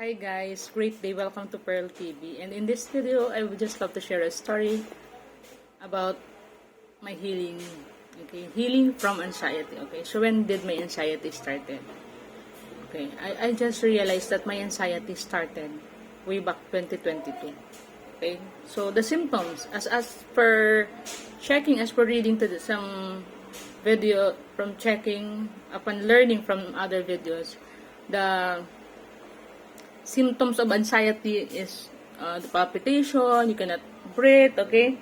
Hi guys, great day, welcome to Pearl TV. And in this video, I would just love to share a story about my healing. Okay, healing from anxiety. Okay, so when did my anxiety started? Okay, I just realized that my anxiety started way back 2022. Okay, so the symptoms, as per checking, as per reading to some video, from checking, upon learning from other videos, the symptoms of anxiety is the palpitation, you cannot breathe, okay?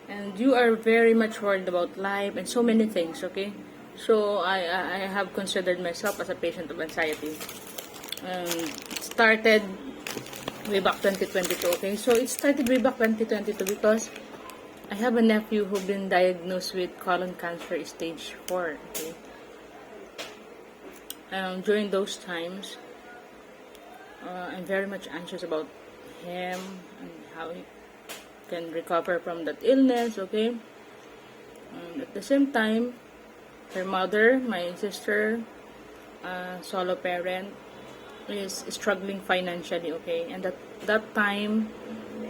And you are very much worried about life and so many things, okay? So I have considered myself as a patient of anxiety. It started way back 2022, okay? So it started way back 2022 because I have a nephew who been diagnosed with colon cancer stage 4, okay? During those times, I'm very much anxious about him and how he can recover from that illness, okay? At the same time, her mother, my sister, solo parent, is struggling financially, okay? And that time,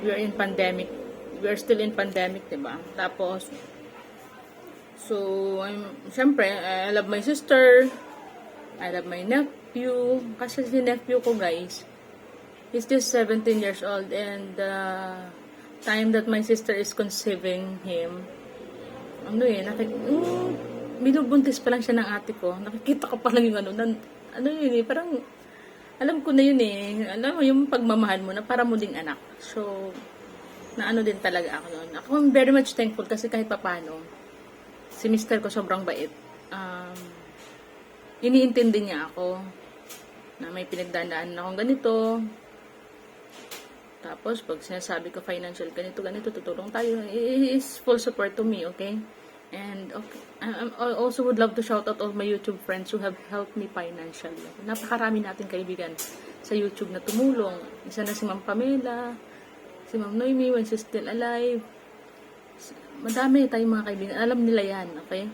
we are in pandemic. We are still in pandemic, diba? Tapos, so, syempre, I love my sister, I love my nephew. Kasi si nephew ko, guys, he's just 17 years old, and time that my sister is conceiving him, binubuntis pa lang siya ng ate ko. Nakikita ko pa lang yung parang, alam ko na yun eh. Alam mo, yung pagmamahal mo na para mo ding anak. So, din talaga ako noon. Ako very much thankful kasi kahit papano, si mister ko sobrang bait. Iniintindi niya ako na may pinagdadaanan akong ganito. Tapos, pag sinasabi ko financial, ganito, tutulong tayo. He is full support to me, okay? And okay, I also would love to shout out all my YouTube friends who have helped me financially. Napakarami nating kaibigan sa YouTube na tumulong. Isa na si Ma'am Pamela, si Ma'am Noemi when she's still alive. Madami tayong mga kaibigan. Alam nila yan, okay?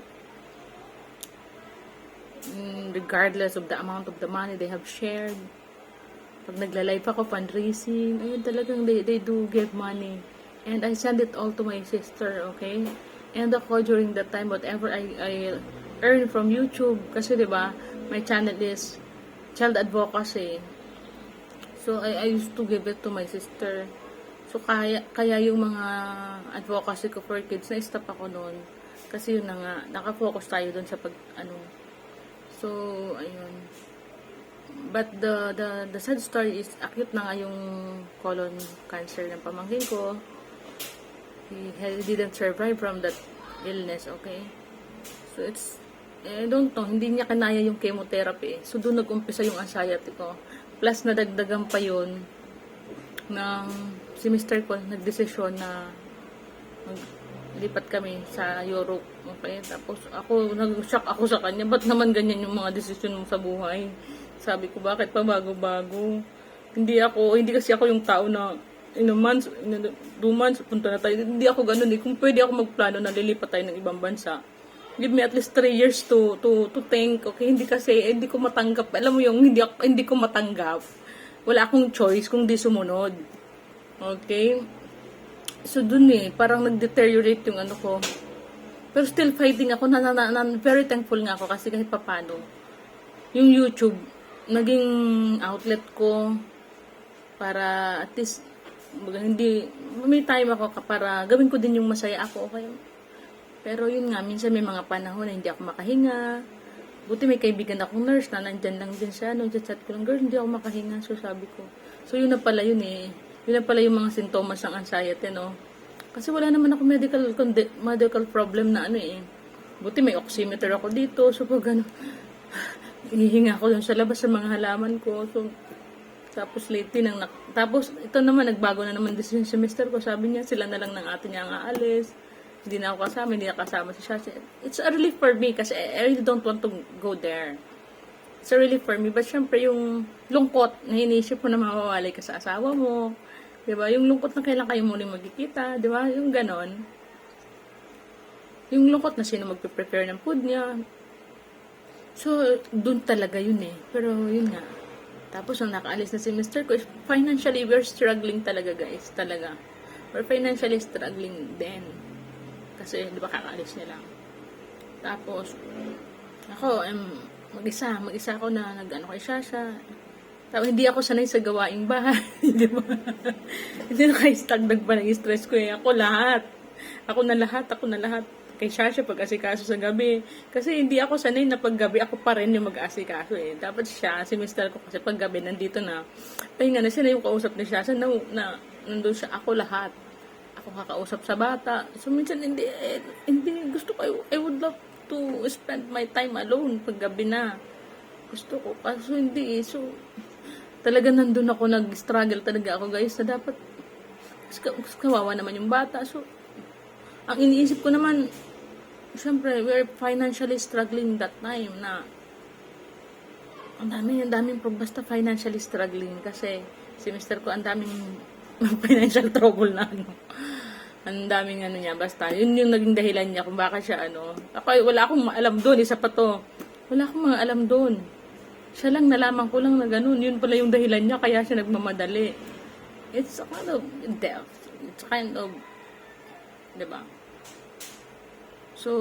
Regardless of the amount of the money they have shared. Pag nagla-live ako, fundraising, ayun talagang they do give money. And I send it all to my sister, okay? And ako, during that time, whatever I earn from YouTube, kasi diba, my channel is child advocacy. So, I used to give it to my sister. So, kaya yung mga advocacy ko for kids, na-stop ako noon. Kasi yun na nga, nakafocus tayo dun sa So, ayun. But the sad story is, acute na nga yung colon cancer ng pamangkin ko. He didn't survive from that illness, okay? So, I don't know, hindi niya kanaya yung chemotherapy. So, doon nag-umpisa yung anxiety ko. Plus, nadagdagan pa yun ng si Mr. ko, nagdesisyon na lipat kami sa Europe. Okay? Tapos nag-shock ako sa kanya. Ba't naman ganyan yung mga desisyon mo sa buhay? Sabi ko, bakit pa bago-bago? Hindi kasi ako yung tao na in a month, in 2 months, punta na tayo. Hindi ako ganun eh. Kung pwede ako magplano na lilipat tayo ng ibang bansa, give me at least 3 years to think. Okay? Hindi ko matanggap. Alam mo yung hindi ko matanggap. Wala akong choice kung di sumunod. Okay? So, dun parang nag-deteriorate yung ko. Pero still fighting ako. Very thankful nga ako kasi kahit papano. Yung YouTube, naging outlet ko para at least, may time ako para gawin ko din yung masaya ako. Okay? Pero yun nga, minsan may mga panahon na hindi ako makahinga. Buti may kaibigan akong nurse na nandyan lang din siya. Nung chat ko lang, girl, hindi ako makahinga. So, sabi ko. So, yun na pala yun eh. Yun na pala yung mga sintomas ng anxiety, no? Kasi wala naman ako medical problem na Buti may oximeter ako dito. So, pag hihinga ako dun sa labas sa mga halaman ko. So, tapos lately, tapos ito naman, nagbago na naman decision semester ko. Sabi niya, sila na lang ng ate niya ang aalis. Hindi na ako kasama, hindi na kasama si Shasha. It's a relief for me kasi I really don't want to go there. It's a relief for me. But syempre, yung lungkot na inisip mo na mawawalay ka sa asawa mo. Diba? Yung lungkot na kailan kayo muling magkikita. Diba? Yung ganon. Yung lungkot na sino magpe-prepare ng food niya. So, dun talaga yun eh. Pero yun nga. Tapos, nung nakaalis na si Mr. ko, financially, we're struggling talaga, guys. Talaga. We're financially struggling din. Kasi, di ba, kakaalis niya lang. Tapos, ako, mag-isa ako na nag-ano kay Shasha. Tapos, hindi ako sanay sa gawaing bahay. Di ba? Hindi na kayo stagdag pa ng stress ko eh. Ako lahat. Ako na lahat. Kay Shasha pag-asikaso sa gabi. Kasi hindi ako sanay na paggabi ako pa rin yung mag-asikaso eh. Dapat siya, si Mr. ko kasi paggabi nandito na. Pahinga na siya na yung kausap ni Shasha na nandun siya. Ako lahat. Ako kakausap sa bata. So minsan hindi gusto ko. I would love to spend my time alone paggabi na. Gusto ko. Kaso hindi eh. So talaga nandun ako nag-struggle talaga ako guys na dapat kawawa naman yung bata. So ang iniisip ko naman, syempre, we're financially struggling that time na ang daming basta financially struggling kasi si Mr. ko ang daming financial trouble na ang daming niya, basta yun yung naging dahilan niya kung bakit siya ako wala akong maalam doon, isa pa to, wala akong mga alam doon, siya lang nalaman ko lang na ganun, yun pala yung dahilan niya kaya siya nagmamadali. It's a kind of depth, it's kind of, diba? So,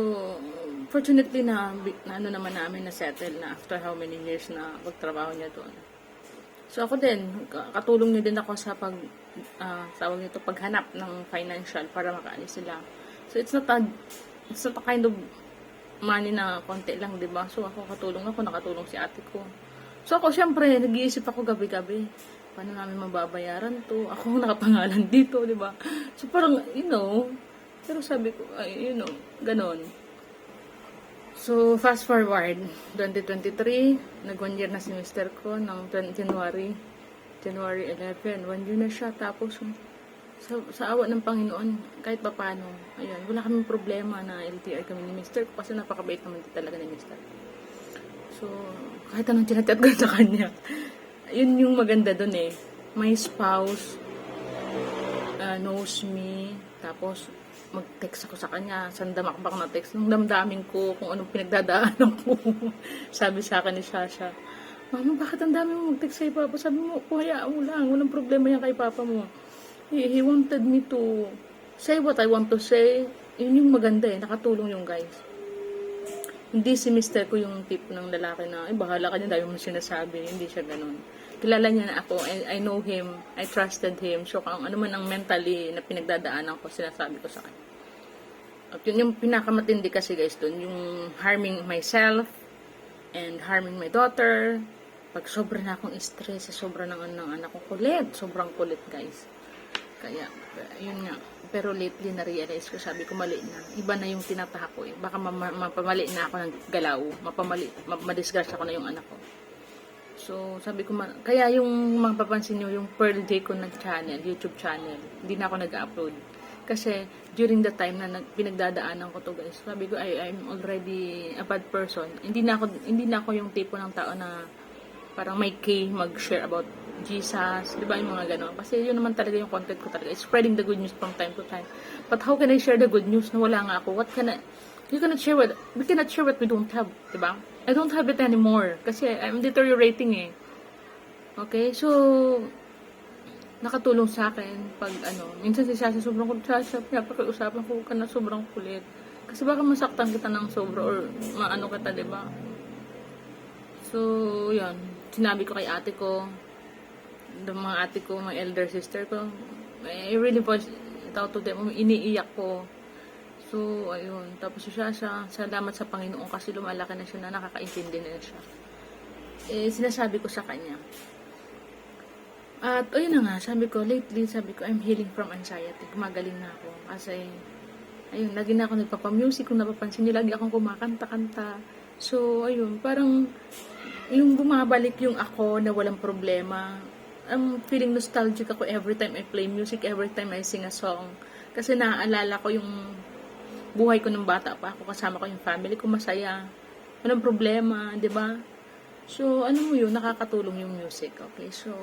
fortunately na ano naman namin na settle na after how many years na pagtrabaho niya doon. So, ako din, katulong niya din ako sa tawag nito, paghanap ng financial para makaalis sila. So, it's not a kind of money na konti lang, diba? So, nakatulong si ate ko. So, ako, syempre, nag-iisip ako gabi-gabi. Paano namin mababayaran to? Ako nakapangalan dito, diba? So, parang, pero sabi ko, ganon. So, fast forward, 2023, nag 1 year na si Mr. ko, ng January 11, 1 year na siya. Tapos, sa awa ng Panginoon, kahit pa paano, ayun, wala kaming problema na LTR kami ni Mr. ko, kasi napakabait naman talaga ni Mr. So, kahit anong chinachat ko sa kanya, yun yung maganda dun eh. My spouse knows me, tapos, mag-text ako sa kanya, sandamakbak na text, nung damdamin ko kung anong pinagdadaanan ko. Sabi sa akin ni Shasha, Mama, bakit ang dami mo mag-text kay Papa? Sabi mo, hayaan mo lang, walang problema yan kay Papa mo. He wanted me to say what I want to say. Yun yung maganda eh, nakatulong yung guys. Hindi si Mr. ko yung tip ng lalaki na, bahala ka niya, dami mo sinasabi. Hindi siya ganun. Kilala niya na ako, I know him, I trusted him. So, kung ano man ang mentally na pinagdadaanan ko, sinasabi ko sa kanya. At yun yung pinakamatindi kasi guys dun, yung harming myself and harming my daughter. Pag sobra na akong stress, sobra ng anak ko, sobrang kulit guys. Kaya, yun nga. Pero lately na-realize ko, sabi ko mali na. Iba na yung tinatahak ko eh. Baka mapamali na ako ng galaw. Madisgrasya ko na yung anak ko. So, sabi ko, kaya yung mapapansin nyo, yung Pearl J ko na channel, YouTube channel, hindi na ako nag-upload. Kasi, during the time na pinagdadaanan ko to guys, sabi ko, I'm already a bad person. Hindi na ako yung tipo ng tao na parang may mag-share about Jesus, di ba yung mga gano'n? Kasi yun naman talaga yung content ko talaga, it's spreading the good news from time to time. But how can I share the good news na wala nga ako? We cannot share what we don't have, di ba? I don't have it anymore. Kasi I'm deteriorating eh. Okay? So, nakatulong sa akin pag minsan si Shasha sobrang kulit. Shasha, pinapakiusapan ko ka na sobrang kulit. Kasi baka masaktan kita ng sobra or maano kita, diba? So, yun. Sinabi ko kay ate ko, mga ate ko, mga elder sister ko, I really was out to them, iniiyak ko. So, ayun. Tapos siya, salamat sa Panginoon kasi lumalaki na siya na nakakaintindi na siya. Sinasabi ko sa kanya. At, ayun na nga, lately, I'm healing from anxiety. Gumagaling na ako. Kasi, ayun, lagi na ako nagpapamusic. Kung napapansin niyo, lagi akong kumakanta-kanta. So, ayun, parang, yung bumabalik yung ako na walang problema. I'm feeling nostalgic ako every time I play music, every time I sing a song. Kasi naaalala ko yung buhay ko ng bata pa ako, kasama ko yung family ko, masaya. Walang problema, di ba? So, mo yun, nakakatulong yung music, okay? So,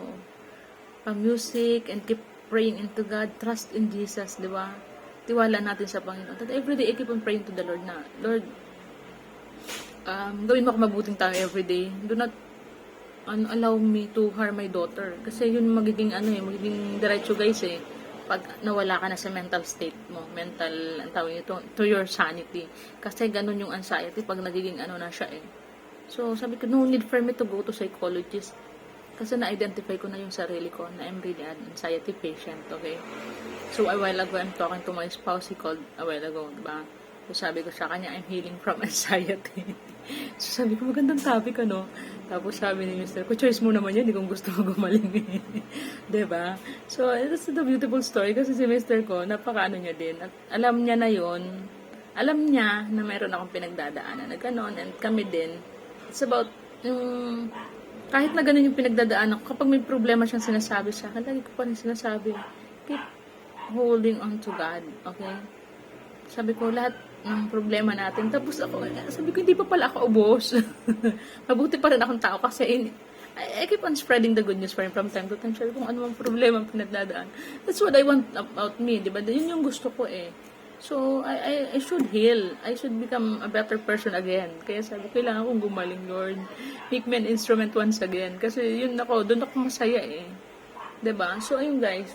music and keep praying into God, trust in Jesus, di ba? Tiwala natin sa Panginoon. At everyday, I keep on praying to the Lord na, Lord, gawin mo ako mabuting tao everyday. Do not allow me to harm my daughter. Kasi yun magiging magiging diretso guys eh. Pag nawala ka na sa mental state mo, ang tawag ito, to your sanity. Kasi ganun yung anxiety pag nagiging na siya eh. So, sabi ko, no need for me to go to psychologist. Kasi na-identify ko na yung sarili ko na I'm really an anxiety patient, okay? So, a while ago, I'm talking to my spouse, he called a while ago, diba? So, sabi ko sa kanya, I'm healing from anxiety. So, sabi ko, magandang topic, ano? Tapos sabi ni Mr. ko, choice mo naman yan, kung gusto mo gumaling. Diba? So, that's the beautiful story kasi si Mr. ko, napaka niya din. At alam niya na yon, alam niya na mayroon akong pinagdadaanan na gano'n, and kami din. It's about yung kahit na ganun yung pinagdadaanan ko, kapag may problema siyang sinasabi sa akin, lagi ko pa rin sinasabi, keep holding on to God, okay? Sabi ko, lahat ng problema natin. Tapos ako, sabi ko, hindi pa pala ako ubos. Mabuti pa rin akong tao kasi I keep on spreading the good news for him from time to time. Sabi ko, kung ano mang problema ang pinagdadaan. That's what I want about me, di ba? Yun yung gusto ko eh. So, I should heal. I should become a better person again. Kaya sabi ko, kailangan kong gumaling, Lord. Make me an instrument once again. Kasi yun doon ako masaya eh. Diba? So, ayun guys.